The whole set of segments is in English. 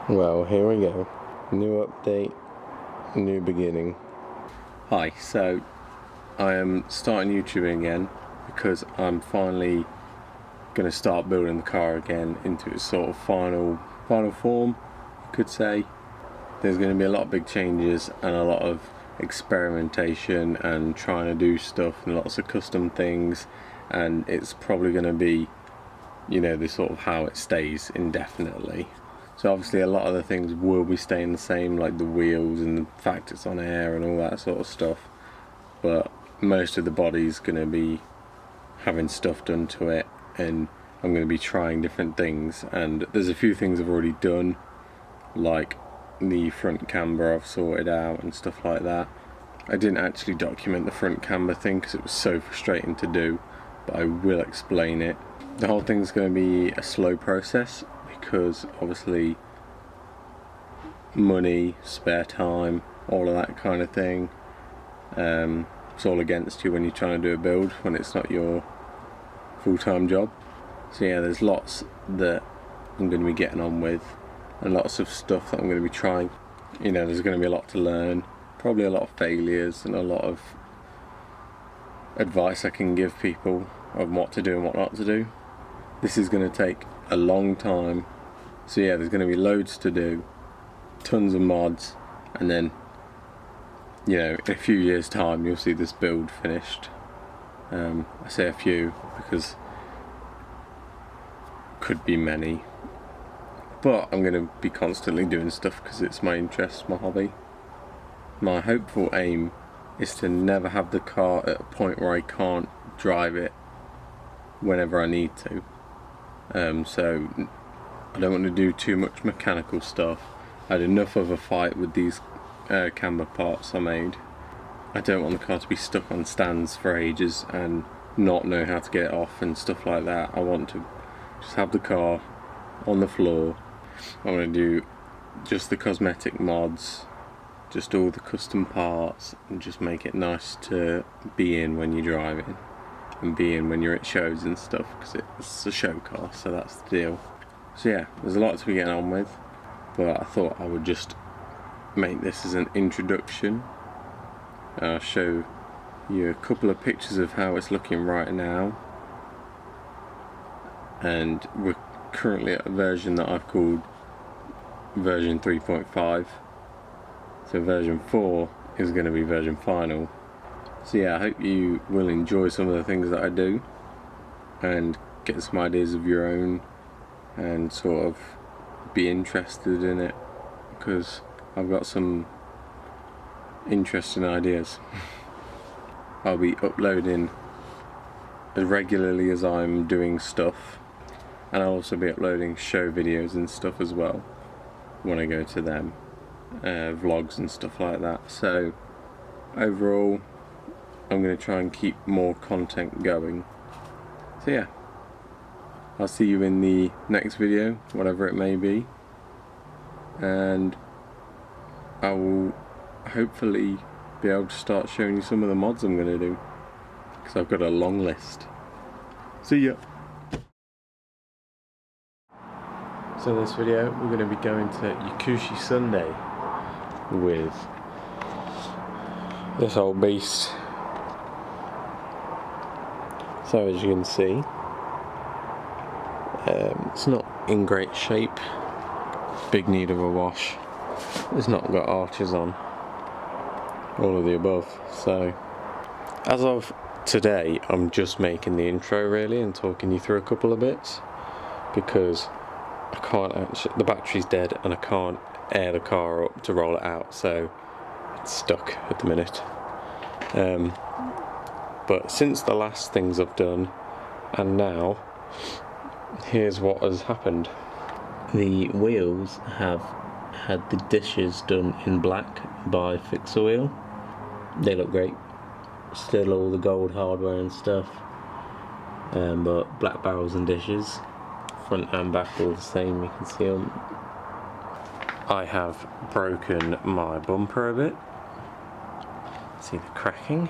Well, here we go. New update, new beginning. Hi, so I am starting YouTubing again because I'm finally going to start building the car again into its sort of final form, you could say. There's going to be a lot of big changes and a lot of experimentation and trying to do stuff and lots of custom things, and it's probably going to be, you know, the sort of how it stays indefinitely. So obviously a lot of the things will be staying the same, like the wheels and the fact it's on air and all that sort of stuff, but most of the body's going to be having stuff done to it, and I'm going to be trying different things. And there's a few things I've already done, like the front camber I've sorted out and stuff like that. I didn't actually document the front camber thing because it was so frustrating to do, but I will explain it. The whole thing's going to be a slow process because obviously money, spare time, all of that kind of thing, it's all against you when you're trying to do a build when it's not your full-time job. So yeah, there's lots that I'm going to be getting on with and lots of stuff that I'm going to be trying. You know, there's going to be a lot to learn, probably a lot of failures and a lot of advice I can give people on what to do and what not to do. This is going to take a long time, so yeah, there's going to be loads to do, tons of mods, and then, you know, in a few years time you'll see this build finished. I say a few because could be many, but I'm going to be constantly doing stuff because it's my interest, my hobby. My hopeful aim is to never have the car at a point where I can't drive it whenever I need to. So I don't want to do too much mechanical stuff. I had enough of a fight with these camber parts I made. I don't want the car to be stuck on stands for ages and not know how to get it off and stuff like that. I want to just have the car on the floor. I want to do just the cosmetic mods, just all the custom parts, and just make it nice to be in when you're driving and be in when you're at shows and stuff, because it's a show car, so that's the deal. So yeah, there's a lot to be getting on with, but I thought I would just make this as an introduction. I'll show you a couple of pictures of how it's looking right now, and we're currently at a version that I've called version 3.5, so version 4 is going to be version final. So yeah, I hope you will enjoy some of the things that I do and get some ideas of your own and sort of be interested in it, because I've got some interesting ideas. I'll be uploading as regularly as I'm doing stuff, and I'll also be uploading show videos and stuff as well when I go to them, vlogs and stuff like that. So overall I'm going to try and keep more content going. So yeah, I'll see you in the next video, whatever it may be, and I will hopefully be able to start showing you some of the mods I'm going to do, because I've got a long list. See ya! So this video we're going to be going to Yakushi Sunday with this old beast. So as you can see, it's not in great shape, big need of a wash, it's not got arches on, all of the above. So as of today I'm just making the intro really and talking you through a couple of bits, because I can't actually, the battery's dead and I can't air the car up to roll it out, so it's stuck at the minute. But since the last things I've done and now, here's what has happened. The wheels have had the dishes done in black by Fixer Wheel. They look great. Still all the gold hardware and stuff, but black barrels and dishes, front and back all the same, you can see them. I have broken my bumper a bit. See the cracking.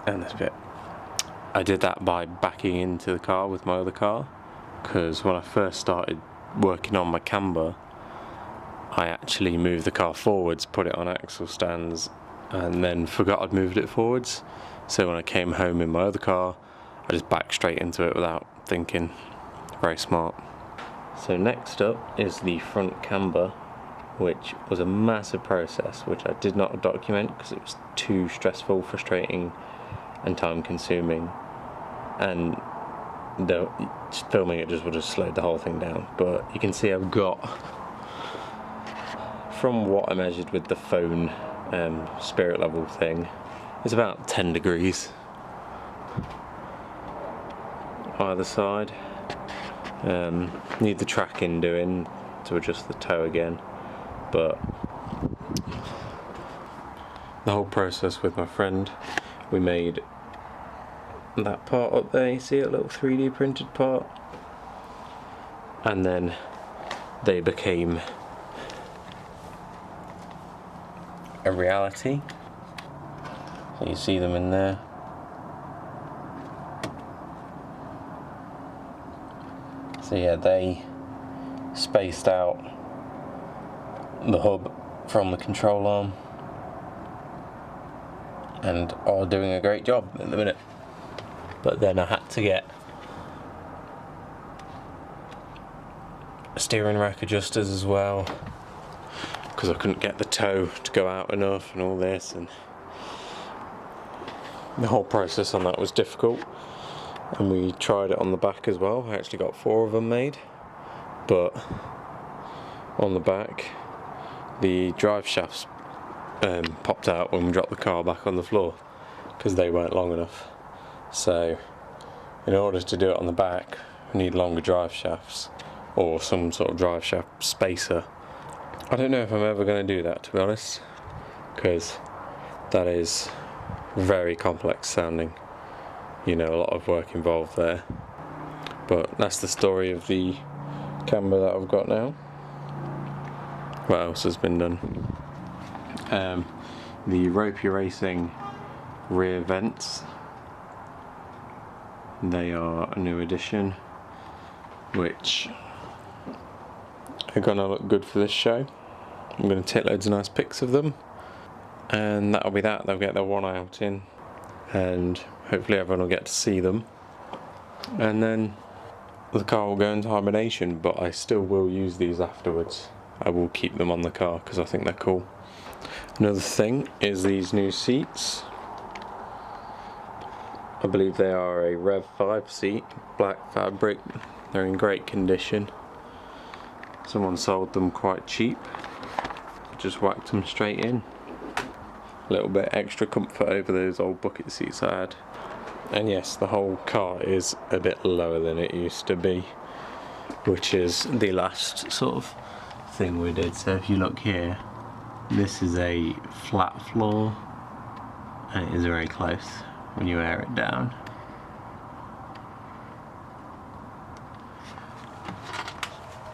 And this bit, I did that by backing into the car with my other car, because when I first started working on my camber, I actually moved the car forwards, put it on axle stands, and then forgot I'd moved it forwards. So when I came home in my other car, I just backed straight into it without thinking. Very smart. So next up is the front camber, which was a massive process which I did not document because it was too stressful, frustrating and time consuming, and filming it just would have slowed the whole thing down. But you can see I've got, from what I measured with the phone spirit level thing, it's about 10 degrees either side. Need the tracking doing to adjust the toe again, but the whole process with my friend, we made that part up there, you see it, a little 3D printed part, and then they became a reality. So you see them in there. So yeah, they spaced out the hub from the control arm and are doing a great job at the minute. But then I had to get steering rack adjusters as well, because I couldn't get the toe to go out enough and all this, and the whole process on that was difficult. And we tried it on the back as well. I actually got 4 of them made, but on the back the drive shafts popped out when we dropped the car back on the floor because they weren't long enough. So in order to do it on the back, we need longer drive shafts or some sort of drive shaft spacer. I don't know if I'm ever going to do that, to be honest, because that is very complex sounding. You know, a lot of work involved there. But that's the story of the camber that I've got now. What else has been done? The Ropey Racing rear vents. They are a new addition, which are gonna look good for this show. I'm gonna take loads of nice pics of them, and that'll be that. They'll get their one outing, and hopefully everyone will get to see them. And then the car will go into hibernation, but I still will use these afterwards. I will keep them on the car because I think they're cool. Another thing is these new seats. I believe they are a Rev 5 seat, black fabric. They're in great condition. Someone sold them quite cheap. Just whacked them straight in. A little bit extra comfort over those old bucket seats I had. And yes, the whole car is a bit lower than it used to be, which is the last sort of thing we did. So if you look here, this is a flat floor, and it is very close when you air it down.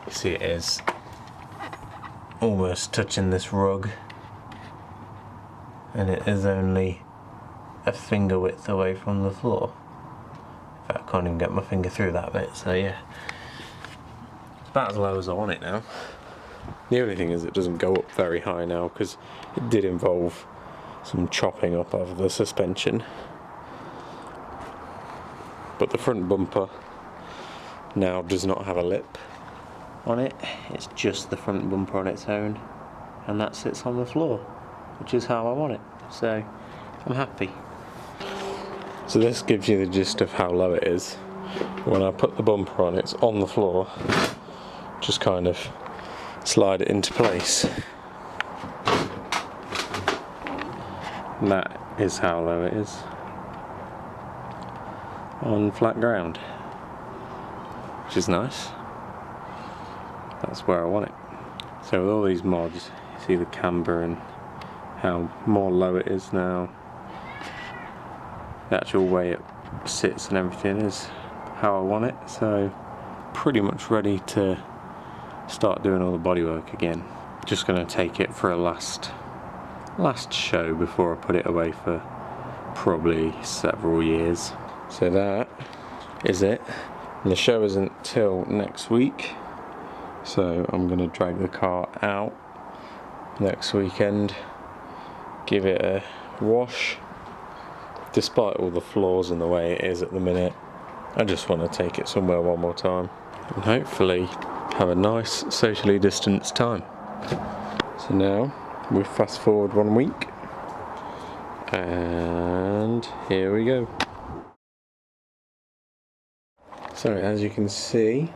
You see it is almost touching this rug, and it is only a finger width away from the floor. In fact, I can't even get my finger through that bit, so yeah. It's about as low as I want it now. The only thing is it doesn't go up very high now because it did involve some chopping up of the suspension. But the front bumper now does not have a lip on it. It's just the front bumper on its own, and that sits on the floor, which is how I want it. So I'm happy. So this gives you the gist of how low it is. When I put the bumper on, it's on the floor. Just kind of slide it into place. And that is how low it is on flat ground, which is nice. That's where I want it. So with all these mods, you see the camber and how more low it is now. The actual way it sits and everything is how I want it. So pretty much ready to start doing all the bodywork again. Just going to take it for a last show before I put it away for probably several years. So that is it. And the show isn't till next week, so I'm going to drag the car out next weekend, give it a wash. Despite all the flaws in the way it is at the minute, I just want to take it somewhere one more time and hopefully have a nice socially distanced time. So now we fast forward 1 week and here we go. So as you can see,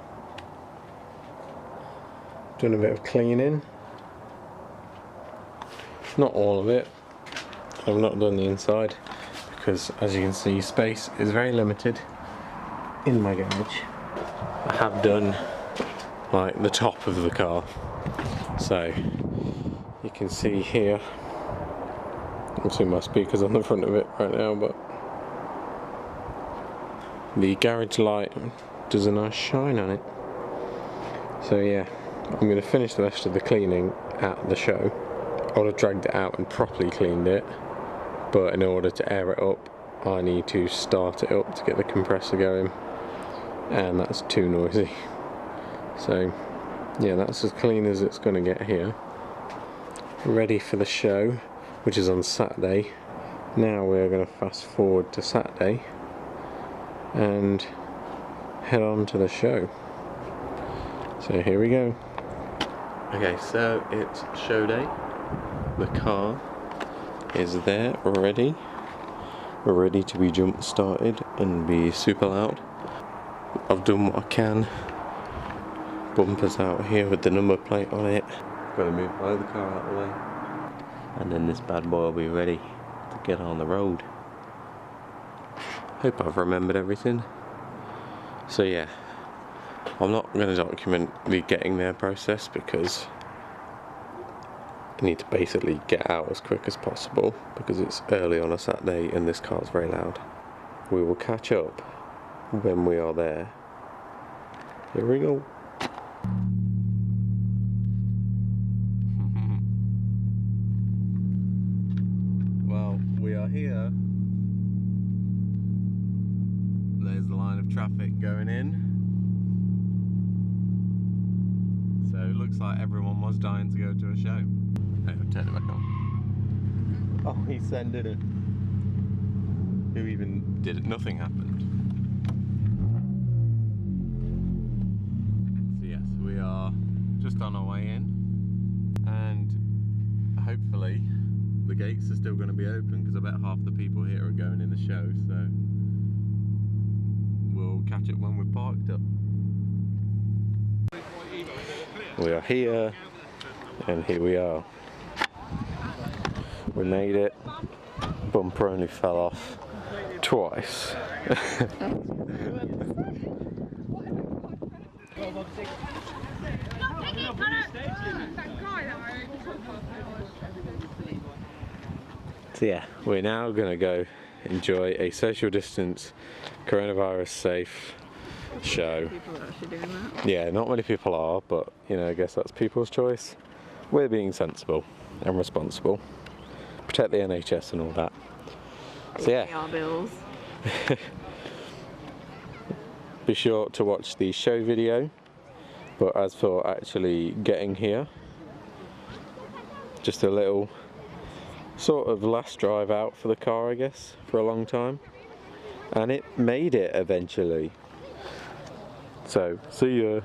done a bit of cleaning. Not all of it. I've not done the inside because, as you can see, space is very limited in my garage. I have done like the top of the car, so you can see here. I'm seeing my speakers on the front of it right now, but the garage light does a nice shine on it. So yeah, I'm going to finish the rest of the cleaning at the show. I would have dragged it out and properly cleaned it, but in order to air it up I need to start it up to get the compressor going, and that's too noisy. So yeah, that's as clean as it's going to get here. Ready for the show, which is on Saturday. Now we're going to fast forward to Saturday and head on to the show. So here we go. Okay, so it's show day. The car is there already. We're ready to be jump started and be super loud. I've done what I can. Bumpers out here with the number plate on it. Got to move my other car out of the way. And then this bad boy will be ready to get on the road. Hope I've remembered everything. So yeah, I'm not going to document the getting there process because I need to basically get out as quick as possible because it's early on a Saturday and this car's very loud. We will catch up when we are there. Here we go. Well, we are here. There's the line of traffic going in. So it looks like everyone was dying to go to a show. Hey, I'll turn it back on. Oh, he sending it. Who even did it? Nothing happened. So yes, we are just on our way in, and hopefully the gates are still going to be open because I bet half the people here are going in the show, so we'll catch it when we're parked up. We are here, and here we are. We made it. Bumper only fell off twice. So yeah, we're now going to go enjoy a social distance, coronavirus safe show. People are actually doing that. Yeah, not many people are, but you know, I guess that's people's choice. We're being sensible and responsible. Protect the NHS and all that. So yeah. Pay our bills. Be sure to watch the show video. But as for actually getting here, just a little sort of last drive out for the car, I guess, for a long time. And it made it eventually. So, see ya.